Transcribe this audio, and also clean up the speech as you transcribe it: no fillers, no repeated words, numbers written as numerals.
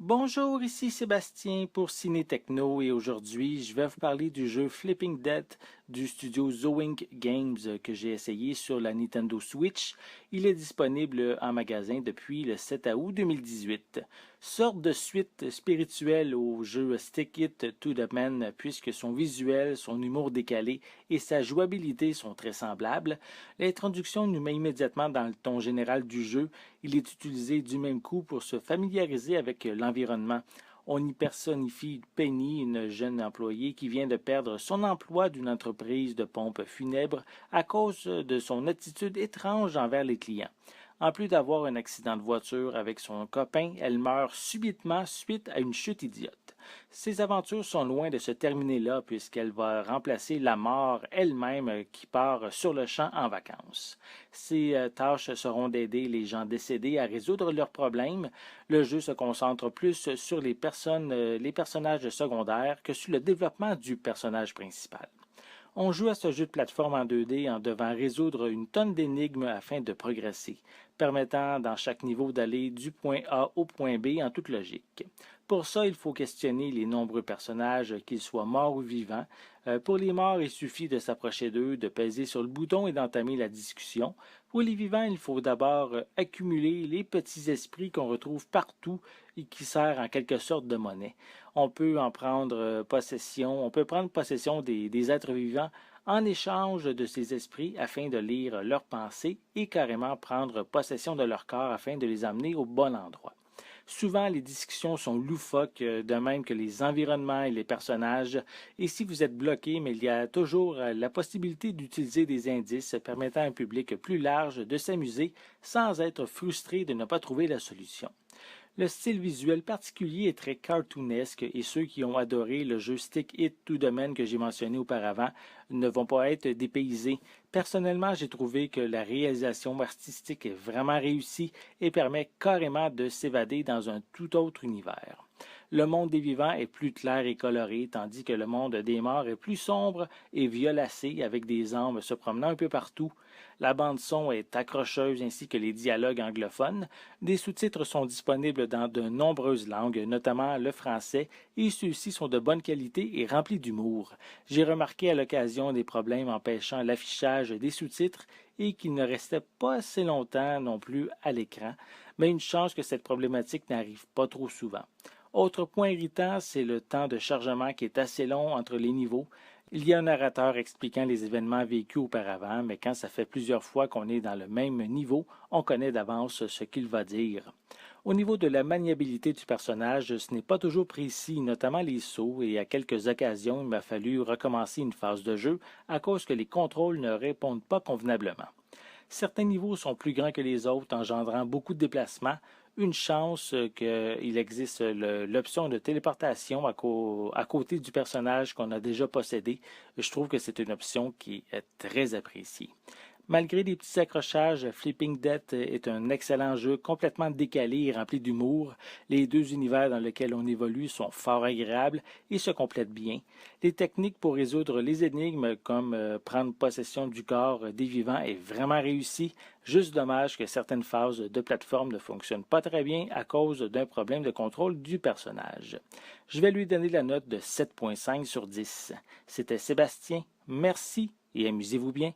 Bonjour, ici Sébastien pour Ciné Techno et aujourd'hui je vais vous parler du jeu Flipping Death du studio Zoink Games que j'ai essayé sur la Nintendo Switch. Il est disponible en magasin depuis le 7 août 2018. Sorte de suite spirituelle au jeu Stick It to the Man puisque son visuel, son humour décalé et sa jouabilité sont très semblables. L'introduction nous met immédiatement dans le ton général du jeu. Il est utilisé du même coup pour se familiariser avec l'environnement. On y personnifie Penny, une jeune employée qui vient de perdre son emploi d'une entreprise de pompes funèbres à cause de son attitude étrange envers les clients. En plus d'avoir un accident de voiture avec son copain, elle meurt subitement suite à une chute idiote. Ses aventures sont loin de se terminer là puisqu'elle va remplacer la mort elle-même qui part sur le champ en vacances. Ses tâches seront d'aider les gens décédés à résoudre leurs problèmes. Le jeu se concentre plus sur les personnages secondaires que sur le développement du personnage principal. On joue à ce jeu de plateforme en 2D en devant résoudre une tonne d'énigmes afin de progresser, permettant dans chaque niveau d'aller du point A au point B en toute logique. Pour ça, il faut questionner les nombreux personnages, qu'ils soient morts ou vivants. Pour les morts, il suffit de s'approcher d'eux, de peser sur le bouton et d'entamer la discussion. Pour les vivants, il faut d'abord accumuler les petits esprits qu'on retrouve partout et qui servent en quelque sorte de monnaie. On peut en prendre possession, on peut prendre possession des êtres vivants en échange de ces esprits afin de lire leurs pensées et carrément prendre possession de leur corps afin de les amener au bon endroit. Souvent, les discussions sont loufoques, de même que les environnements et les personnages, et si vous êtes bloqué, mais il y a toujours la possibilité d'utiliser des indices permettant à un public plus large de s'amuser sans être frustré de ne pas trouver la solution. Le style visuel particulier est très cartoonesque et ceux qui ont adoré le jeu Stick It to the Man que j'ai mentionné auparavant ne vont pas être dépaysés. Personnellement, j'ai trouvé que la réalisation artistique est vraiment réussie et permet carrément de s'évader dans un tout autre univers. Le monde des vivants est plus clair et coloré, tandis que le monde des morts est plus sombre et violacé, avec des âmes se promenant un peu partout. La bande-son est accrocheuse ainsi que les dialogues anglophones. Des sous-titres sont disponibles dans de nombreuses langues, notamment le français, et ceux-ci sont de bonne qualité et remplis d'humour. J'ai remarqué à l'occasion des problèmes empêchant l'affichage des sous-titres et qu'ils ne restaient pas assez longtemps non plus à l'écran, mais une chance que cette problématique n'arrive pas trop souvent. Autre point irritant, c'est le temps de chargement qui est assez long entre les niveaux. Il y a un narrateur expliquant les événements vécus auparavant, mais quand ça fait plusieurs fois qu'on est dans le même niveau, on connaît d'avance ce qu'il va dire. Au niveau de la maniabilité du personnage, ce n'est pas toujours précis, notamment les sauts, et à quelques occasions, il m'a fallu recommencer une phase de jeu à cause que les contrôles ne répondent pas convenablement. Certains niveaux sont plus grands que les autres, engendrant beaucoup de déplacements. Une chance qu'il existe l'option de téléportation à côté du personnage qu'on a déjà possédé. Je trouve que c'est une option qui est très appréciée. Malgré les petits accrochages, Flipping Death est un excellent jeu complètement décalé et rempli d'humour. Les deux univers dans lesquels on évolue sont fort agréables et se complètent bien. Les techniques pour résoudre les énigmes, comme prendre possession du corps des vivants, est vraiment réussi. Juste dommage que certaines phases de plateforme ne fonctionnent pas très bien à cause d'un problème de contrôle du personnage. Je vais lui donner la note de 7,5 sur 10. C'était Sébastien. Merci et amusez-vous bien.